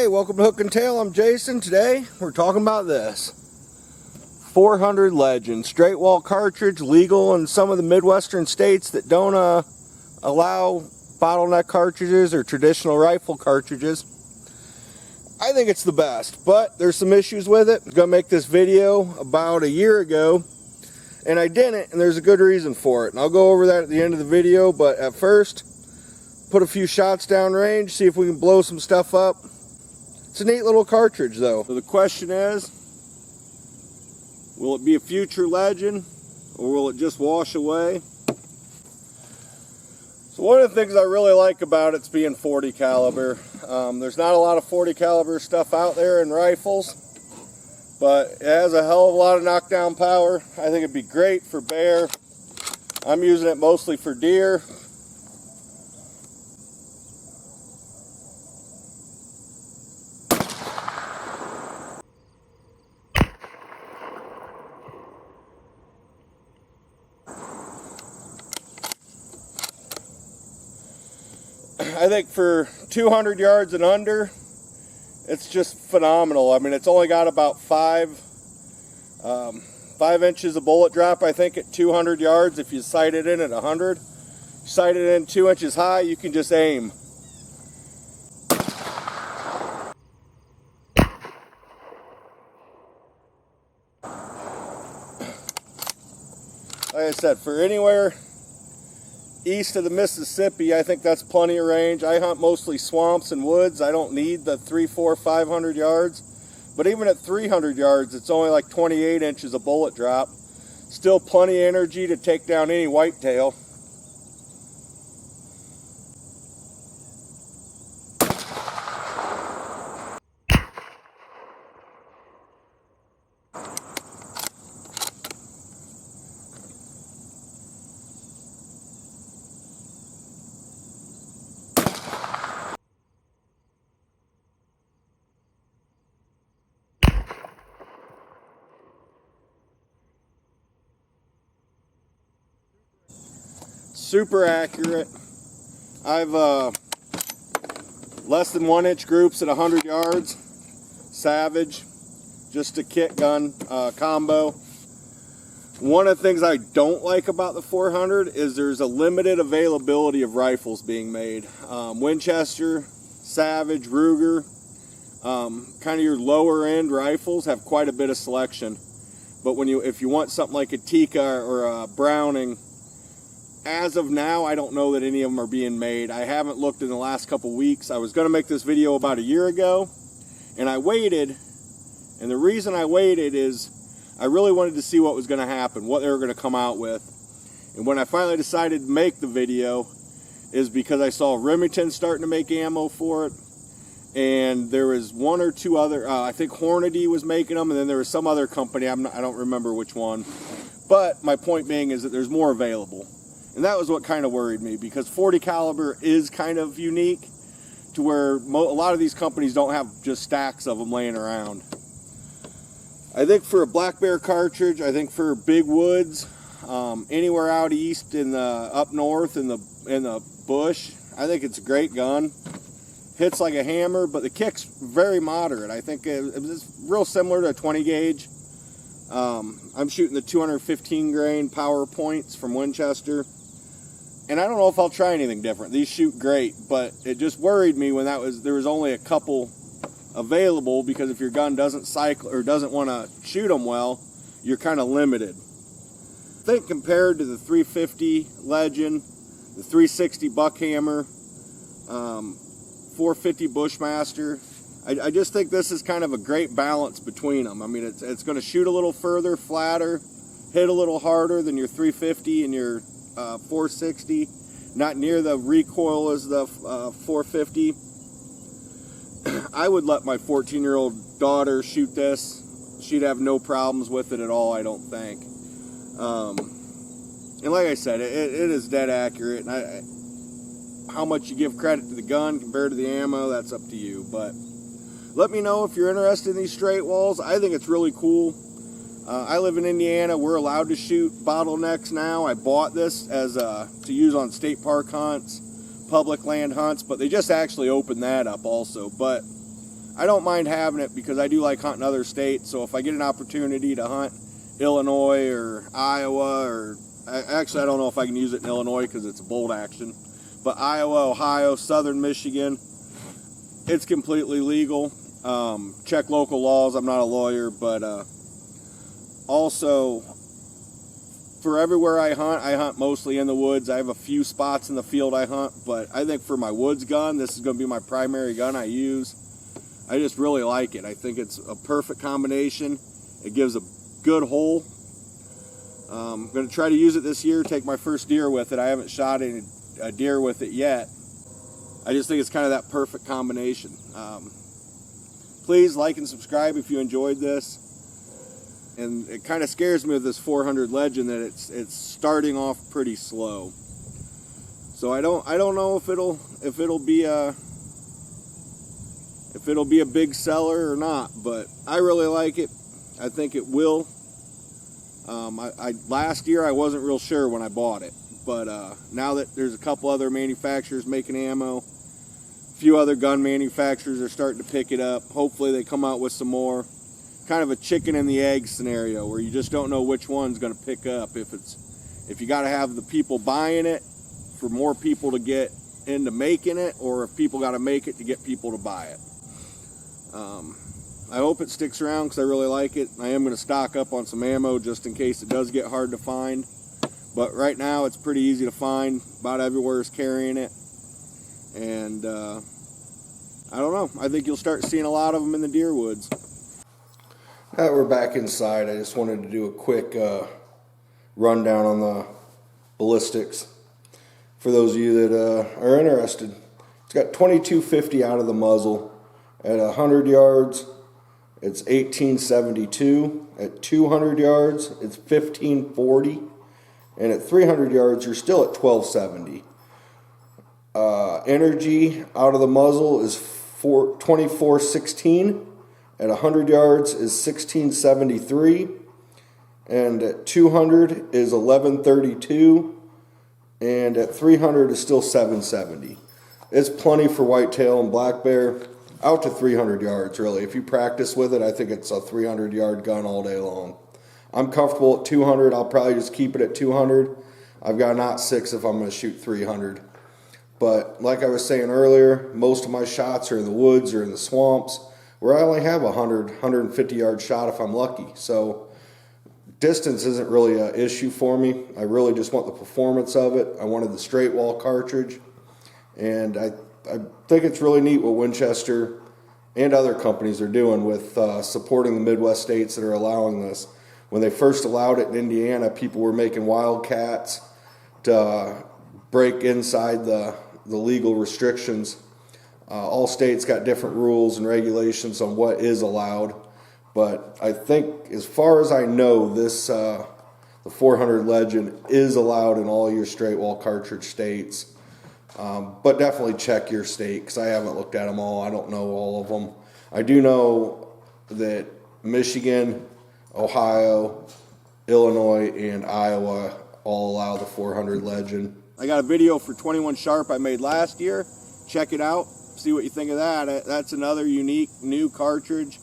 Hey, welcome to Hook and Tail. I'm Jason. Today we're talking about this 400 Legend straight wall cartridge, legal in some of the Midwestern states that don't allow bottleneck cartridges or traditional rifle cartridges. I think it's the best, but there's some issues with it. I was gonna make this video about a year ago and I didn't, and there's a good reason for it, and I'll go over that at the end of the video. But at first, put a few shots down range, see if we can blow some stuff up. It's a neat little cartridge though. So the question is, will it be a future legend or will it just wash away? So one of the things I really like about it's being 40 caliber. There's not a lot of 40 caliber stuff out there in rifles, but it has a hell of a lot of knockdown power. I think it'd be great for bear. I'm using it mostly for deer. I think for 200 yards and under, it's just phenomenal. I mean, it's only got about 5 inches of bullet drop, I think, at 200 yards. If you sight it in at 100, sight it in 2 inches high, you can just aim. Like I said, for anywhere east of the Mississippi, I think that's plenty of range. I hunt mostly swamps and woods. I don't need the 300, 400, 500 yards. But even at 300 yards, it's only like 28 inches of bullet drop. Still plenty of energy to take down any whitetail. Super accurate. I've less than 1 inch groups at 100 yards. Savage, just a kit gun combo. One of the things I don't like about the 400 is there's a limited availability of rifles being made. Winchester, Savage, Ruger, kind of your lower end rifles have quite a bit of selection. But if you want something like a Tikka or a Browning, as of now, I don't know that any of them are being made. I haven't looked in the last couple weeks. I was going to make this video about a year ago, and I waited. And the reason I waited is I really wanted to see what was going to happen, what they were going to come out with. And when I finally decided to make the video is because I saw Remington starting to make ammo for it. And there was one or two other, I think Hornady was making them, and then there was some other company, I don't remember which one. But my point being is that there's more available. And that was what kind of worried me, because 40 caliber is kind of unique to where a lot of these companies don't have just stacks of them laying around. I think for a black bear cartridge, I think for big woods, anywhere out east in the up north in the bush, I think it's a great gun. Hits like a hammer, but the kick's very moderate. I think it's real similar to a 20 gauge. I'm shooting the 215 grain power points from Winchester. And I don't know if I'll try anything different. These shoot great, but it just worried me when there was only a couple available, because if your gun doesn't cycle or doesn't want to shoot them well, you're kind of limited. I think compared to the 350 Legend, the 360 Buckhammer, 450 Bushmaster, I just think this is kind of a great balance between them. I mean, it's going to shoot a little further, flatter, hit a little harder than your 350 and your 460, not near the recoil as the 450. I would let my 14-year-old daughter shoot this. She'd have no problems with it at all, I don't think. And like I said, it is dead accurate. And how much you give credit to the gun compared to the ammo, that's up to you. But let me know if you're interested in these straight walls. I think it's really cool. I live in Indiana. We're allowed to shoot bottlenecks now. I bought this as to use on state park hunts, public land hunts, but they just actually opened that up also. But I don't mind having it because I do like hunting other states. So if I get an opportunity to hunt Illinois or Iowa, or actually I don't know if I can use it in Illinois because it's a bolt action, but Iowa, Ohio, southern Michigan, it's completely legal. Check local laws. I'm not a lawyer, but also for everywhere I hunt mostly in the woods. I have a few spots in the field I hunt, but I think for my woods gun, this is going to be my primary gun I use. I just really like it. I think it's a perfect combination. It gives a good hole. I'm going to try to use it this year, take my first deer with it. I haven't shot a deer with it yet. I just think it's kind of that perfect combination. Please like and subscribe if you enjoyed this. And it kind of scares me with this 400 Legend that it's starting off pretty slow. So I don't know if it'll be a big seller or not, but I really like it. I think it will. Last year I wasn't real sure when I bought it, but now that there's a couple other manufacturers making ammo, a few other gun manufacturers are starting to pick it up. Hopefully they come out with some more. Kind of a chicken and the egg scenario where you just don't know which one's going to pick up. If you got to have the people buying it for more people to get into making it, or if people got to make it to get people to buy it. I hope it sticks around because I really like it. I am going to stock up on some ammo just in case it does get hard to find. But right now it's pretty easy to find. About everywhere is carrying it. And I don't know. I think you'll start seeing a lot of them in the deer woods. Now that we're back inside, I just wanted to do a quick rundown on the Ballistics for those of you that are interested. It's got 2250 out of the muzzle. At 100 yards, it's 1872. At 200 yards, it's 1540. And at 300 yards, you're still at 1270. Energy out of the muzzle is 2416. At 100 yards is 1673, and at 200 is 1132, and at 300 is still 770. It's plenty for whitetail and black bear, out to 300 yards really. If you practice with it, I think it's a 300-yard gun all day long. I'm comfortable at 200. I'll probably just keep it at 200. I've got an .6 if I'm going to shoot 300. But like I was saying earlier, most of my shots are in the woods or in the swamps, where I only have a 150 yard shot if I'm lucky. So distance isn't really an issue for me. I really just want the performance of it. I wanted the straight wall cartridge. And I think it's really neat what Winchester and other companies are doing with supporting the Midwest states that are allowing this. When they first allowed it in Indiana, people were making wildcats to break inside the legal restrictions. All states got different rules and regulations on what is allowed, but I think, as far as I know, this the 400 Legend is allowed in all your straight wall cartridge states. But definitely check your state because I haven't looked at them all. I don't know all of them. I do know that Michigan, Ohio, Illinois, and Iowa all allow the 400 Legend. I got a video for 21 Sharp I made last year. Check it out. See what you think of that. That's another unique new cartridge.